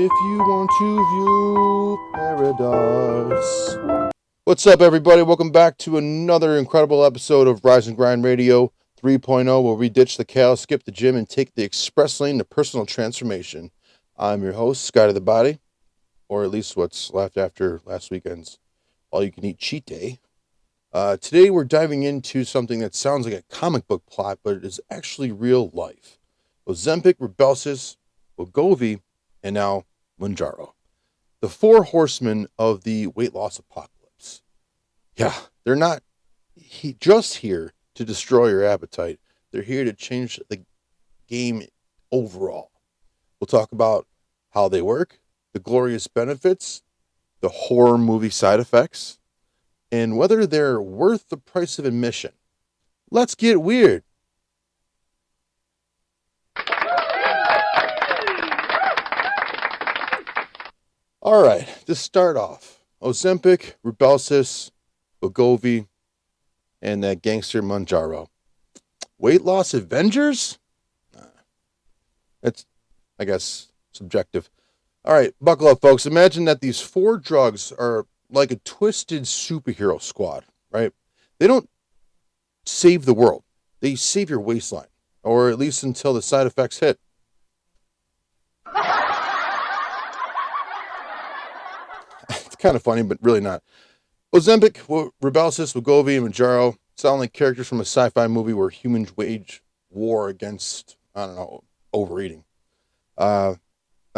if you want to view paradise. What's up, everybody? Welcome back to another incredible episode of Rise and Grind Radio 3.0, where we ditch the chaos, skip the gym, and take the express lane to personal transformation. I'm your host, Sky to the Body, or at least what's left after last weekend's all-you-can-eat cheat day. Today we're diving into something that sounds like a comic book plot, but it is actually real life. Ozempic, Rybelsus, Wegovy, and now Mounjaro. The four horsemen of the weight loss apocalypse. Yeah, they're not just here to destroy your appetite. They're here to change the game overall. We'll talk about how they work, the glorious benefits, the horror movie side effects, and whether they're worth the price of admission. Let's get weird. All right, to start off, Ozempic, Rybelsus, Wegovy, and that gangster Mounjaro. Weight loss Avengers? That's, I guess, subjective. All right, buckle up, folks. Imagine that these four drugs are like a twisted superhero squad, right? They don't save the world. They save your waistline, or at least until the side effects hit. It's kind of funny, but really not. Ozempic, Rybelsus, Wegovy, and Mounjaro sound like characters from a sci-fi movie where humans wage war against, overeating. Now,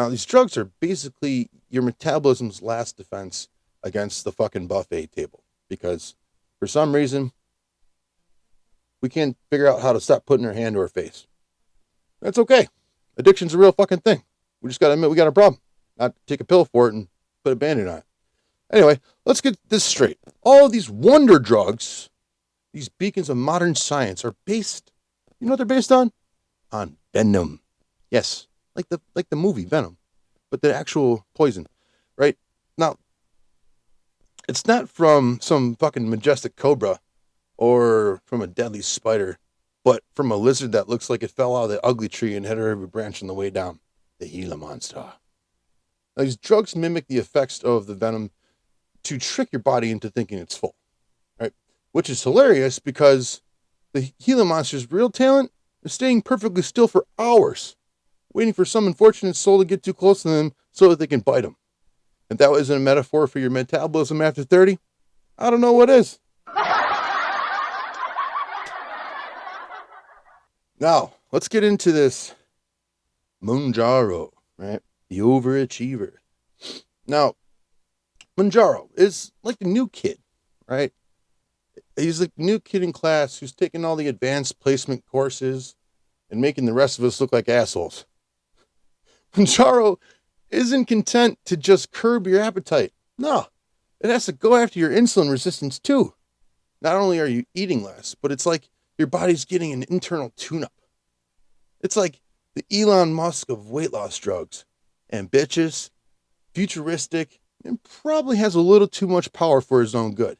these drugs are basically your metabolism's last defense against the fucking buffet table, because for some reason we can't figure out how to stop putting our hand to our face. That's okay. Addiction's a real fucking thing. We just gotta admit we got a problem, not take a pill for it and put a band-aid on it. Anyway, let's get this straight. All of these wonder drugs, these beacons of modern science, are based, you know what they're based on? On venom. Yes, like the movie Venom, but the actual poison, right? Now, it's not from some fucking majestic cobra or from a deadly spider, but from a lizard that looks like it fell out of the ugly tree and hit every branch on the way down. The Gila monster. Now, these drugs mimic the effects of the venom to trick your body into thinking it's full, right? Which is hilarious because the Gila monster's real talent is staying perfectly still for hours, waiting for some unfortunate soul to get too close to them so that they can bite them. If that wasn't a metaphor for your metabolism after 30, I don't know what is. Now, let's get into this Mounjaro, right? The overachiever. Now, Mounjaro is like the new kid, right? He's like the new kid in class who's taking all the advanced placement courses and making the rest of us look like assholes. Mounjaro isn't content to just curb your appetite. No, it has to go after your insulin resistance too. Not only are you eating less, but it's like your body's getting an internal tune-up. It's like the Elon Musk of weight loss drugs. Ambitious, futuristic, and probably has a little too much power for his own good.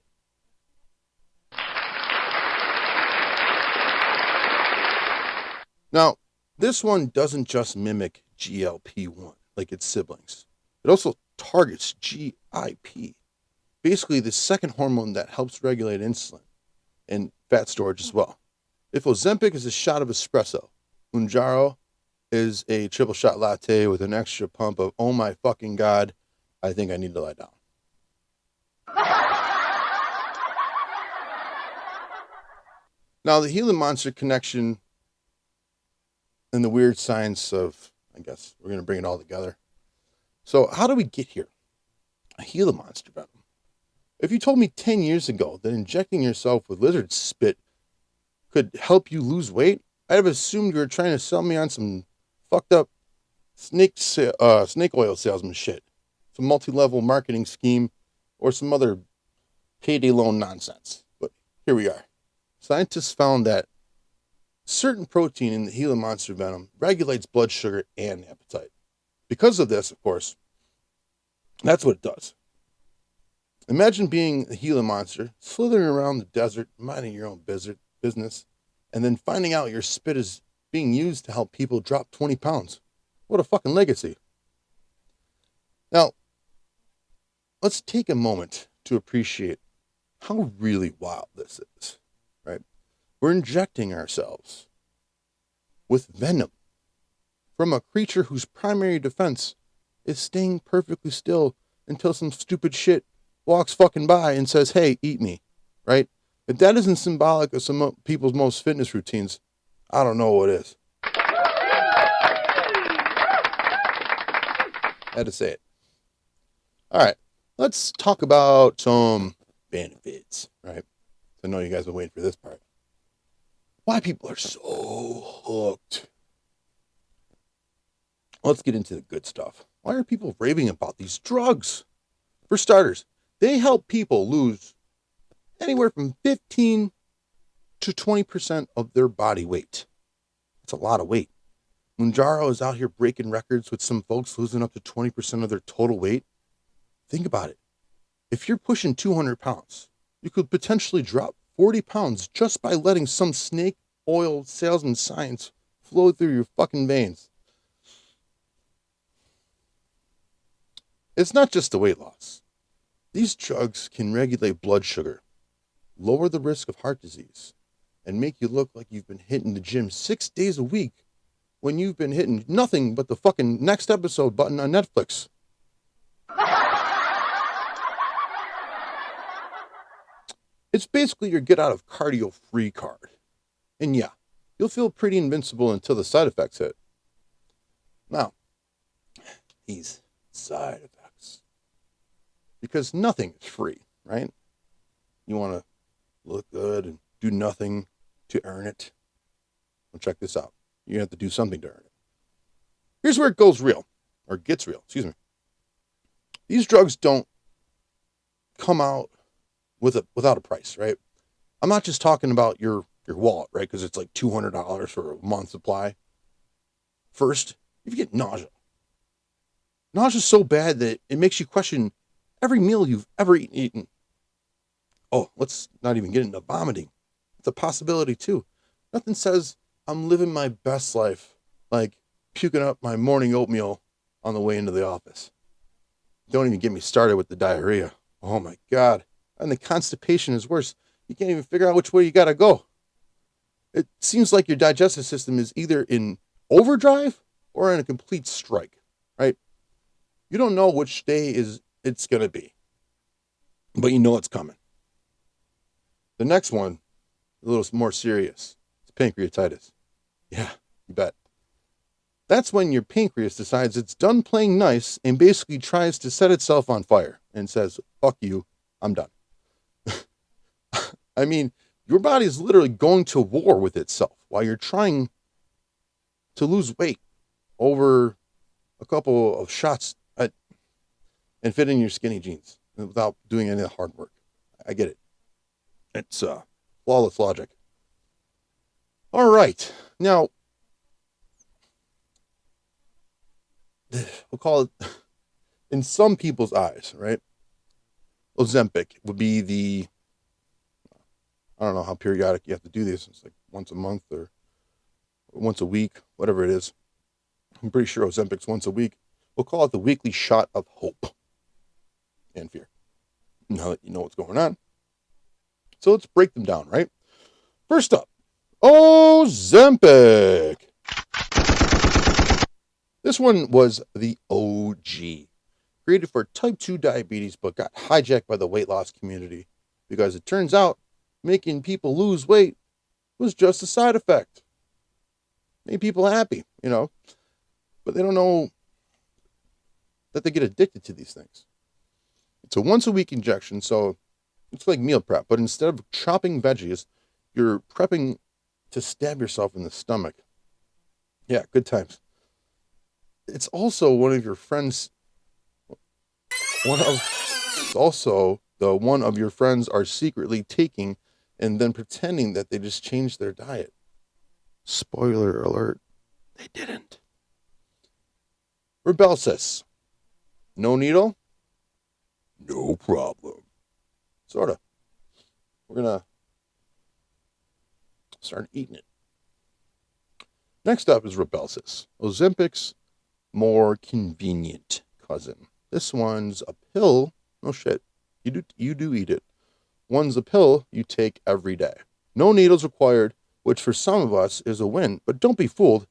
Now, this one doesn't just mimic GLP-1 like its siblings. It also targets GIP, basically the second hormone that helps regulate insulin and fat storage as well. If Ozempic is a shot of espresso, Mounjaro is a triple shot latte with an extra pump of, oh my fucking God, I think I need to lie down. Now, the Gila monster connection and the weird science of, I guess, we're going to bring it all together. So how do we get here? A Gila monster venom. If you told me 10 years ago that injecting yourself with lizard spit could help you lose weight, I'd have assumed you were trying to sell me on some fucked up snake oil salesman shit, some multi-level marketing scheme, or some other payday loan nonsense. But here we are. Scientists found that certain protein in the Gila monster venom regulates blood sugar and appetite. Because of this, of course, that's what it does. Imagine being a Gila monster, slithering around the desert, minding your own business, and then finding out your spit is being used to help people drop 20 pounds. What a fucking legacy. Now, let's take a moment to appreciate how really wild this is, right? We're injecting ourselves with venom from a creature whose primary defense is staying perfectly still until some stupid shit walks fucking by and says, hey, eat me, right? If that isn't symbolic of some people's most fitness routines, I don't know what is. I had to say it. All right, let's talk about some benefits, right? I know you guys are waiting for this part. Why people are so hooked. Let's get into the good stuff. Why are people raving about these drugs? For starters, they help people lose anywhere from 15 to 20% of their body weight. That's a lot of weight. Mounjaro is out here breaking records with some folks losing up to 20% of their total weight. Think about it. If you're pushing 200 pounds, you could potentially drop 40 pounds just by letting some snake oil salesman science flow through your fucking veins. It's not just the weight loss. These drugs can regulate blood sugar, lower the risk of heart disease, and make you look like you've been hitting the gym 6 days a week when you've been hitting nothing but the fucking next episode button on Netflix. It's basically your get out of cardio free card. And yeah, you'll feel pretty invincible until the side effects hit. Now, these side effects. Because nothing is free, right? You want to look good and do nothing to earn it. Well, check this out. You have to do something to earn it. Here's where it goes real, or gets real, excuse me. These drugs don't come out without a price, right? I'm not just talking about your wallet, right? Because it's like $200 for a month supply. First, if you get nausea. Nausea's so bad that it makes you question every meal you've ever eaten. Oh, let's not even get into vomiting. It's a possibility too. Nothing says I'm living my best life like puking up my morning oatmeal on the way into the office. Don't even get me started with the diarrhea. Oh my God. And the constipation is worse. You can't even figure out which way you gotta go. It seems like your digestive system is either in overdrive or in a complete strike, right? You don't know which day it's gonna be, but you know it's coming. The next one, a little more serious. It's pancreatitis. Yeah, you bet. That's when your pancreas decides it's done playing nice and basically tries to set itself on fire and says, fuck you, I'm done. I mean, your body is literally going to war with itself while you're trying to lose weight over a couple of shots and fit in your skinny jeans without doing any of the hard work. I get it. It's flawless logic. All right. Now, we'll call it, in some people's eyes, right? Ozempic would be the, I don't know how periodic you have to do this. It's like once a month or once a week, whatever it is. I'm pretty sure Ozempic's once a week. We'll call it the weekly shot of hope and fear. Now that you know what's going on. So let's break them down, right? First up, Ozempic. This one was the OG. Created for type 2 diabetes, but got hijacked by the weight loss community because it turns out making people lose weight was just a side effect. Made people happy, but they don't know that they get addicted to these things. It's a once a week injection, so it's like meal prep, but instead of chopping veggies, you're prepping to stab yourself in the stomach. Yeah, good times. It's also one of your friends are secretly taking and then pretending that they just changed their diet. Spoiler alert, they didn't. Rybelsus. No needle? No problem. Sorta. We're gonna start eating it. Next up is Rybelsus, Ozempic's more convenient cousin. This one's a pill. No shit. You do eat it. One's a pill you take every day. No needles required, which for some of us is a win. But don't be fooled.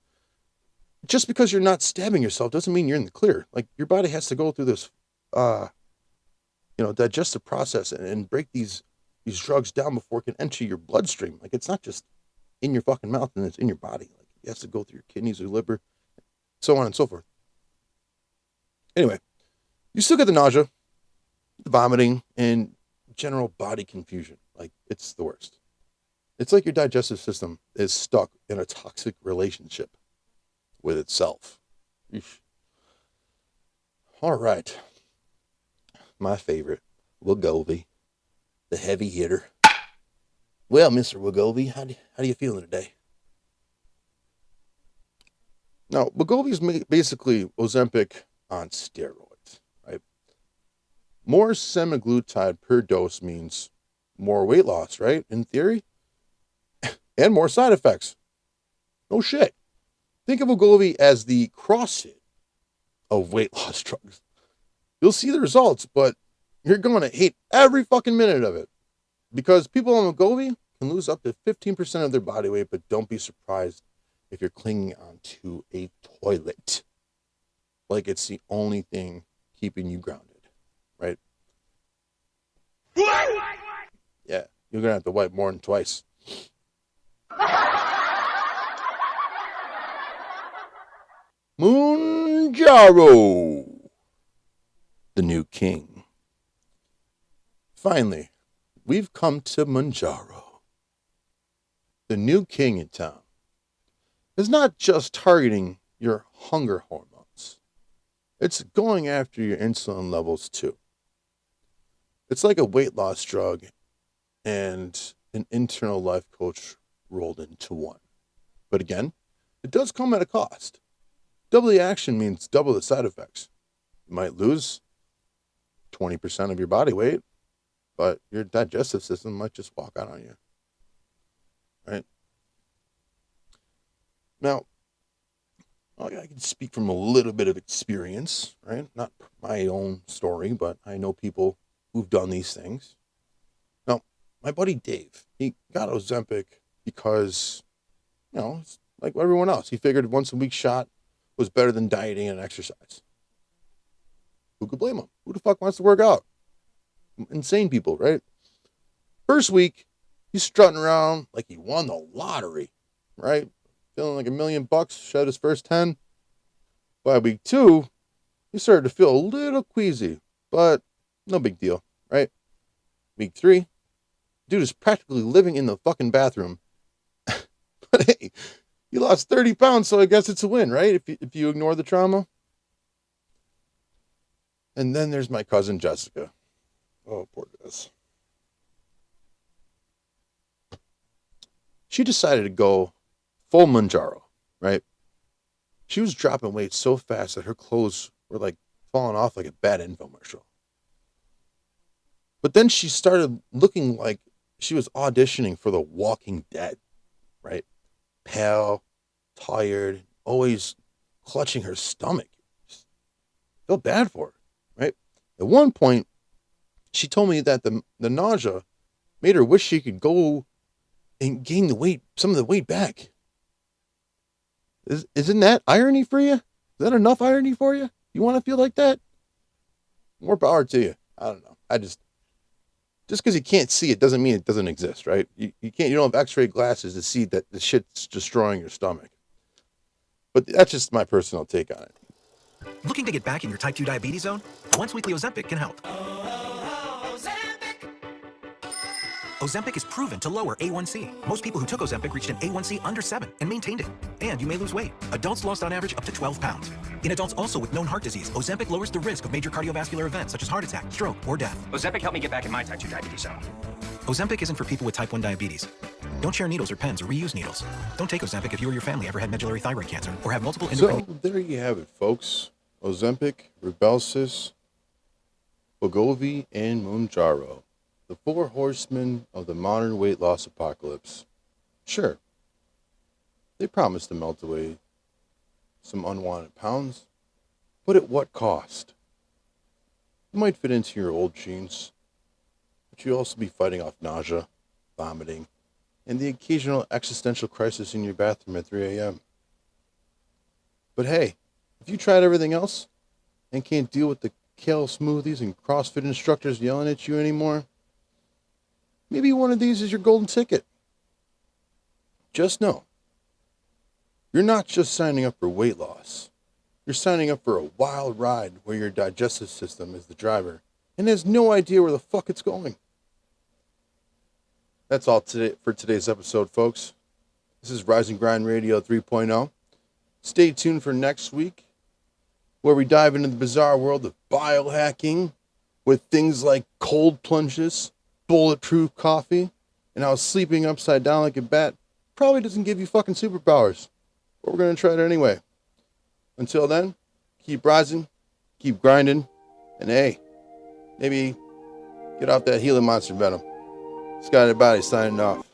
Just because you're not stabbing yourself doesn't mean you're in the clear. Like your body has to go through this uh digestive process and break these drugs down before it can enter your bloodstream. Like it's not just in your fucking mouth and it's in your body. Like it has to go through your kidneys or liver, so on and so forth. Anyway, you still get the nausea, the vomiting, and general body confusion. Like it's the worst. It's like your digestive system is stuck in a toxic relationship with itself. Eesh. All right. My favorite, Wegovy, the heavy hitter. Well, Mr. Wegovy, how do you feeling today? Now, Wegovy is basically Ozempic on steroids, right? More semaglutide per dose means more weight loss, right? In theory, and more side effects. No shit. Think of Wegovy as the CrossFit of weight loss drugs. You'll see the results, but you're going to hate every fucking minute of it. Because people on Wegovy can lose up to 15% of their body weight, but don't be surprised if you're clinging onto a toilet. Like it's the only thing keeping you grounded, right? Yeah, you're going to have to wipe more than twice. Mounjaro, the new king. Finally, we've come to Mounjaro. The new king in town is not just targeting your hunger hormones. It's going after your insulin levels too. It's like a weight loss drug and an internal life coach rolled into one. But again, it does come at a cost. Double the action means double the side effects. You might lose 20% of your body weight, but your digestive system might just walk out on you. Right? Now, I can speak from a little bit of experience, right? Not my own story, but I know people who've done these things. Now, my buddy Dave, he got Ozempic because, it's like everyone else. He figured once a week shot was better than dieting and exercise. Who could blame him? Who the fuck wants to work out? Insane people, right? First week, he's strutting around like he won the lottery, right? Feeling like $1 million, shed his first 10. By week 2, he started to feel a little queasy, but no big deal, right? Week 3, dude is practically living in the fucking bathroom. But hey, you lost 30 pounds, so I guess it's a win, right? If you ignore the trauma. And then there's my cousin Jessica. Oh, poor Jess. She decided to go full Mounjaro, right? She was dropping weight so fast that her clothes were like falling off like a bad infomercial. But then she started looking like she was auditioning for The Walking Dead, right? Pale, tired, always clutching her stomach. Just felt bad for her, right? At one point, she told me that the nausea made her wish she could go and gain some of the weight back. Isn't that irony for you? Is that enough irony for you? You want to feel like that? More power to you. I don't know. Just because you can't see it doesn't mean it doesn't exist, right? You don't have x-ray glasses to see that the shit's destroying your stomach. But that's just my personal take on it. Looking to get back in your type 2 diabetes zone? Once weekly Ozempic can help. Ozempic is proven to lower A1C. Most people who took Ozempic reached an A1C under 7 and maintained it. And you may lose weight. Adults lost on average up to 12 pounds. In adults also with known heart disease, Ozempic lowers the risk of major cardiovascular events such as heart attack, stroke, or death. Ozempic helped me get back in my type 2 diabetes zone. Ozempic isn't for people with type 1 diabetes. Don't share needles or pens or reuse needles. Don't take Ozempic if you or your family ever had medullary thyroid cancer or have multiple endocrine... So there you have it, folks. Ozempic, Rybelsus, Wegovy, and Mounjaro. The 4 horsemen of the modern weight loss apocalypse. Sure, they promise to melt away some unwanted pounds, but at what cost? It might fit into your old jeans, but you'll also be fighting off nausea, vomiting, and the occasional existential crisis in your bathroom at 3 a.m. But hey, if you tried everything else and can't deal with the kale smoothies and CrossFit instructors yelling at you anymore, maybe one of these is your golden ticket. Just know, you're not just signing up for weight loss. You're signing up for a wild ride where your digestive system is the driver and has no idea where the fuck it's going. That's all today for today's episode, folks. This is Rise and Grind Radio 3.0. Stay tuned for next week, where we dive into the bizarre world of biohacking with things like cold plunges, bulletproof coffee, and how sleeping upside down like a bat probably doesn't give you fucking superpowers. But we're going to try it anyway. Until then, keep rising, keep grinding, and hey, maybe get off that Gila Monster venom. Scotty Body signing off.